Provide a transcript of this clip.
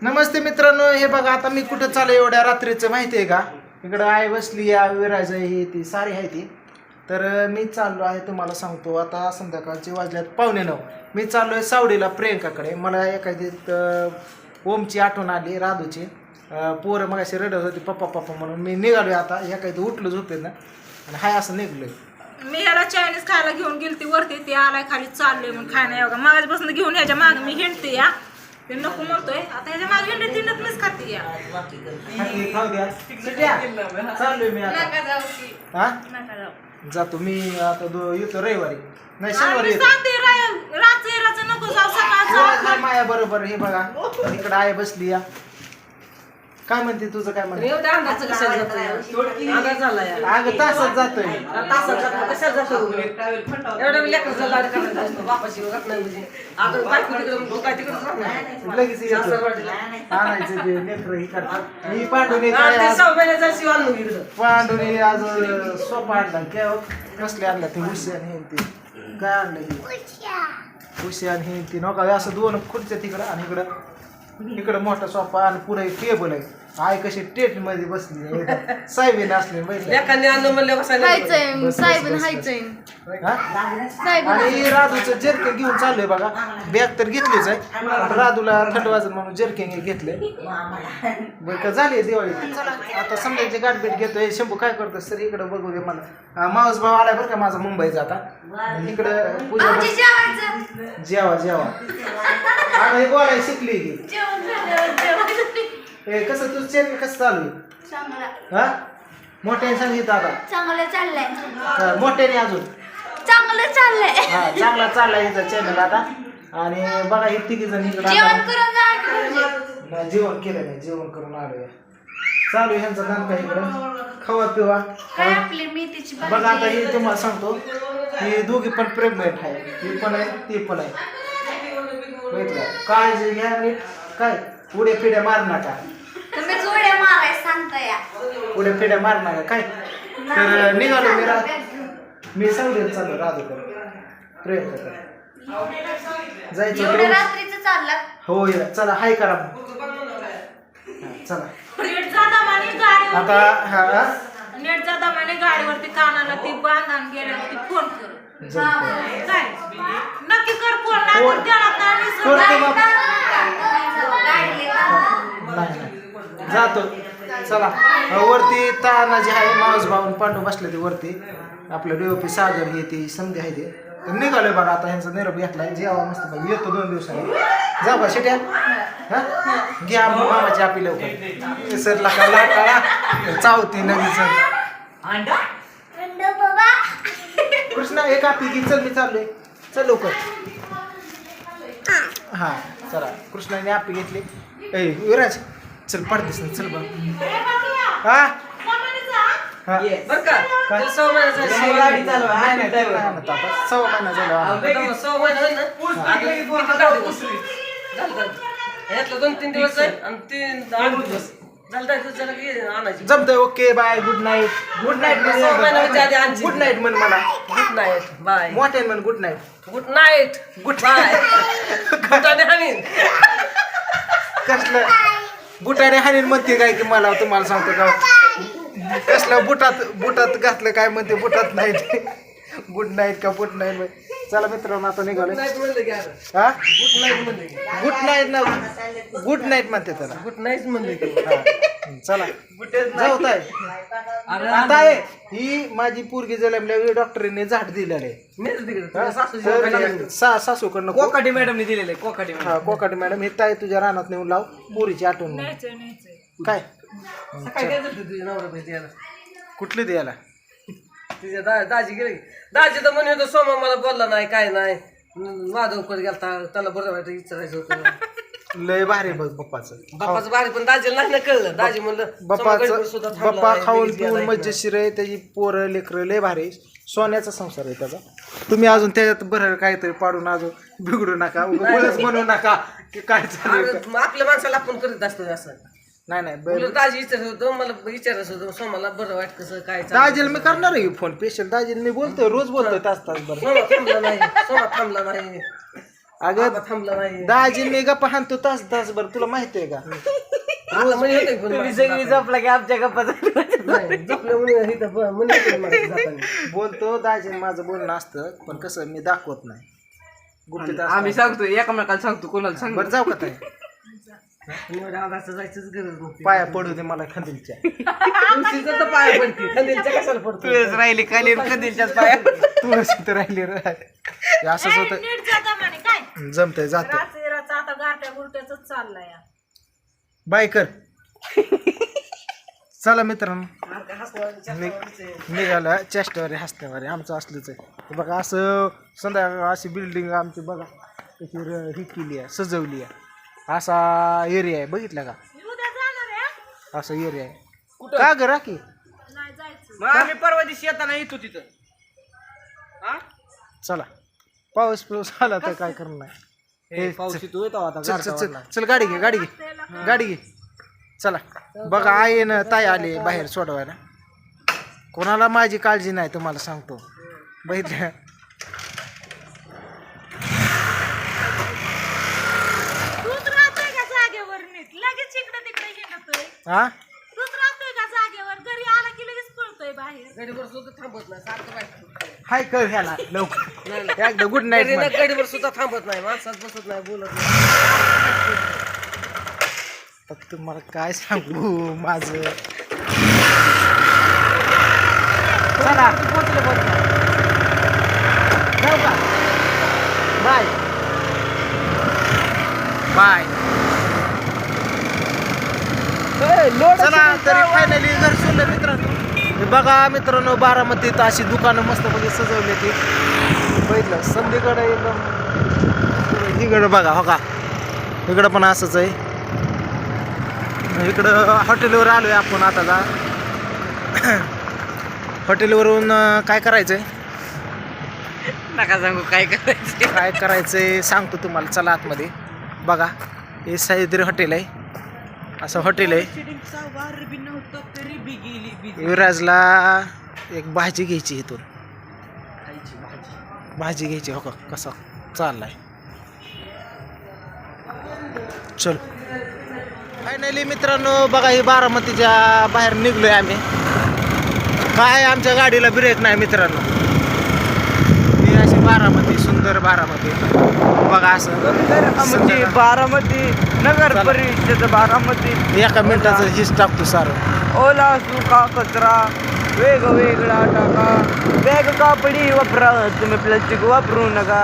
नमस्ते मित्रांनो, हे बघा आता मी कुठं चालू एवढ्या रात्रीचं माहिती आहे का? इकडं आई बसली या विराज ही ती सारी आहे ती. तर मी चाललो आहे, तुम्हाला सांगतो आता संध्याकाळचे वाजल्यात 8:45. मी चाललो आहे सावडीला प्रियंकाकडे. मला एखादी ओमची आठवण आली, राधूची. पोरं मग अशी रडत होती पप्पा पप्पा म्हणून. मी निघालोय आता, एखादी उठलो झोपेत ना आणि हाय असं निघलोय. मी ह्याला चायनीज खायला घेऊन गेलती वरती, ते आलाय खाली चाललोय म्हणून खायला एवढा मागासपासून घेऊन ह्याच्या माग मी हिंडते या ते नको म्हणतोय. आता ह्याच्या मागे हिंडते तिनच मीच खाते या. चाललोय मी आता. नका जाऊ की, हा नका जाऊ. जातो मी आता. येतो रविवारी, नाही शनिवारी मी येतो. सांगते राचं नको जाऊ, सकाळ जाऊ. माया बरोबर. हे बघा इकडे आहे बसली या. काय म्हणते तुझं, काय म्हणते? एवढ्या अंदाज कशाला जातोय? अंदाज झाला यार. अगं तासात जातोय. तासात जातो कशाला जातो? एवढं लेकराचा लाड करायचा असतो बापाशी वगैरे नाही म्हणजे. आता बायको तिकडे तू काय तिकडे राहणार? लगेच येतो. सासरवाडीला. आणायचं ते लेकरं हे करतात. मी पांडुनी हा, ते 6 महिन्याचा शिव आणून इकडं. पांडुनी आज सोपा आणला. कसले आणला ते हुशान हे ते काय आणलं हे हुशान हे ते नका. असं 2 खुर्च्या तिकडं आणि इकडं मोठा सोफा आणि पुढे टेबल आहे. आई कशी टेट मध्ये बसली साहेबीन असले लेकांनी आणलं म्हणलं बसायला नको. आणि राधूचं जर्किंग घेऊन चाललंय बघा. बॅग तर घेतलीच आहे, राधूला थंड वाजत म्हणून जर्किंग घेतलंय. बरं का झाली दिवाळी. चला आता समजायची गाठभेट घेतोय. शंभू काय करतो सर इकडं बघू दे मला. मावस भाऊ आलाय बरं का माझा मुंबईचा. आता इकडं पूजा जेवा जेवा आता हे बोलायला शिकली की. कसं तुझं चॅनल कसं चालू आहे? हा मोठ्याने सांगितलं आता. चांगलं चाललंय, मोठ्याने अजून चांगलं चाललंय. हा चांगला चाललाय हिचा चॅनल आता. आणि बघा हे तिघी जण इकडे जेवण करून जा की म्हणजे. नाही जेवण केलं नाही, जेवण करून आलोय. चालू ह्यांचा दणका इकडं खावा पिवा. काय आपली मेथीची बघा आता हे तुम्हाला सांगतो, ही दोघी पण प्रेग्नेंट आहे. ही पण आहे ती पण आहे. बघितलं काळजी घ्या नीट. काय पुढे पिढ्या मार नका. तुम्ही जोड्या माराय सांगता या. पुढे पिढ्या मार नका काय. तर निघालो मी सांगतो चालू राधूकडे प्रियंकाकडे जायचं. एवढं रात्रीचं चाललं. हो या चला हाय करा चला नीट जाता म्हणे गाडीवर, आता. हा नीट जाता म्हणे गाडीवरती कानाला ती बांधून गेल्यावरती फोन कर. काय नक्की कर फोन. नाही तर त्याला काय विसरून करतो जाईल. बाप. गाडी नाही जातो चला. वरती तानाजी आहे, मावस भाऊन पांडू बसले ते वरती. आपलं डीओपी सागर हे ते समजे आहे ते. तर निघालोय बघा आता. ह्यांचा निरोप घेतलाय. जेवा मस्त बघ येतो 2 दिवसांनी. जाऊ का शेट्या? हा घ्या मामाची आपली लवकर. सरला का लाटाळा चावती नदीच. बाबा कृष्णा एक आपली की. चल मी चाललोय. चल लवकर. हा चला कृष्णाने आपली घेतली. ए विराज चल पडतेस ना चल बघ. हा हा बरं का? काय? ते 6 महिन्याचा शिव गाडी चालवा. नाही नाही काय म्हणत आता 6 महिना झाला. आता 6 महिने होईल ना? आता किती गाडी बसली? झालं का? ह्यातलं 2-3 दिवस आहे आणि 8 दिवस झालं तर तुझ्याला की आणायची. जमतंय. Okay bye. Good night. Good night good night म्हण मला. Good night bye. मोठ्याने म्हण good night. Good night good bye. गुटाने हाणीन. कसलं बुटाने हाणीन म्हणते काय की मला. तुम्हाला सांगतो का कसलं बुटात घातलं काय म्हणते. बुटात नाही गुड नाईट का गुड नाईट. चला मित्रांनो आता निघालो. नाईट म्हणलं की आता. हा गुड नाईट म्हणलं की. गुड नाईट ना गुड नाईट म्हणते त्याला. गुड नाईट म्हणलं की. हा. चला जाऊ ताई. आता आहे ही माझी पोरगी जन्मल्या डॉक्टरीने झाड दिलेलं आहे. नेलं तिकडे. हा? सासूची तर सासूकडनं कोकाटी मॅडमने दिलेले कोकाटी मॅडम. हा कोकाटे मॅडम हे ताई तुझ्या रानात नेऊन लाव. पोरीची आठवण म्हणून. न्यायचंय. काय सकाळी काय करते तुझ्या नवरा पैसे यायला? कुठली द्यायला? तुझ्या दाजी गेले. दाजी तर म्हणे होतं सोमा मला बोलला नाही काय नाही. माधवकडे गेलता त्याला बरं वाटतं विचारायचं होतं. लय भारी बघ बाप्पाचं. बाप्पाचं भारी पण दाजीला नाही ना कळलं. दाजी म्हणलं बाप्पा खाऊन पिऊन मज्जेशीर आहे. त्याची पोरं लेकरं लय भारी. सोन्याचा संसार आहे त्याचा. तुम्ही अजून त्याच्यात बरं काहीतरी पाडून अजून बिघडू नका. उगाच म्हणू नका की काय चालू. आपल्या माणसाला आपण करीत असतो असं. नाही नाही दाजी विचारत होतं मला विचारायचं होतं सोमाला बरं वाटत कसं काय दाजीला मी करणार आहे फोन. स्पेशल दाजीला मी बोलतोय रोज बोलतोय तास तास बरं. सोमा थांबला नाही. सोमा थांबला नाही. अगं थांबला नाही दाजी मी गप्पा हाणतो तासभर तुला माहिती आहे का आता म्हणे होते पण तुम्ही सगळी झोपला की आमच्या गप्पा नाही झोपलं म्हणे इथं म्हणे होते मला जाताना. बोलतो दाजी माझं बोलणं असतं पण कसं मी दाखवत नाही गुपित असतं. आम्ही सांगतो एकमेकाला सांगतो कोणाला सांग बरं जाऊ का ताई आणि एवढ्या आधारचं जायचंच गरज नव्हती पाया पडू दे मला खंदीलच्या तुळशीचं तर पाया पडते खंदीलच्या कशाला पडतो तुळस राहिली खाली कधीच्याच पाया तुळस इथं राहिली रे हे असंच होतं नीट जाता म्हणे काय जमतंय जातं रात्रीचा आता गारट्या गुरट्याच चाललाय या. बाय कर चला मित्रांनो निघाला चेष्टावर हसण्यावर आमचं असलंच आहे हे बघा असं संध्याकाळ अशी बिल्डिंग आमची बघा कशी ही केली आहे सजवली आहे असा एरिया आहे बघितला का मी उद्या जाणार आहे असा एरिया आहे का ग राखी नाही जायचं मग आम्ही परवा दिवशी येताना येतो तिथं हा चला पाऊस आला तर काय करणार हे पाऊस येतो येतो आता चल चल चल चल गाडी घे गाडी घे चला बघा आई न ताई आले बाहेर सोडवायला कोणाला माझी काळजी नाही तुम्हाला सांगतो बघितलं तूच राहतोय का जागेवर नीट लगेच इकडे तिकडे हिंडतोय हा तूच राहतोय का जागेवर घरी आला की लगेच पळतोय बाहेर गाडीवर सुद्धा थांबत नाही सारखं बाहेर हाय कर ह्याला लवकर एकदा गुड नाईट गाडीवर सुद्धा थांबत नाही माणसात बसत नाही बोलत नाही तुम्हाला काय सांगू माझं चला जाऊ का बाय बाय चला तरी फायनली घर सोडलं मित्रांनो हे बघा मित्रांनो बारामतीत अशी दुकानं मस्तपैकी सजवली ती बघितलं संधीकडे एकदम इकडं बघा हो का इकडं पण असंच आहे इकडं हॉटेलवर आलोय आपण आता जा हॉटेलवरून काय करायचंय नका सांगू काय करायचंय सांगतो तुम्हाला चला आतमध्ये बघा हे सह्याद्री हॉटेल आहे असं हॉटेल आहे युवराजला एक भाजी घ्यायची इथून भाजी घ्यायची हो का कसं चाललाय चल फायनली मित्रांनो बघा ही बारामतीच्या बाहेर निघलोय आम्ही काय आमच्या गाडीला ब्रेक नाही मित्रांनो ही अशी बारामती सुंदर बारामती बघा असं बारामती नगर परिषद बारामती एका मिनिटाचं हिच टाकतो सारं ओला सुका कचरा वेगवेगळा टाका बॅग कापडी वापरा तुम्ही प्लास्टिक वापरू नका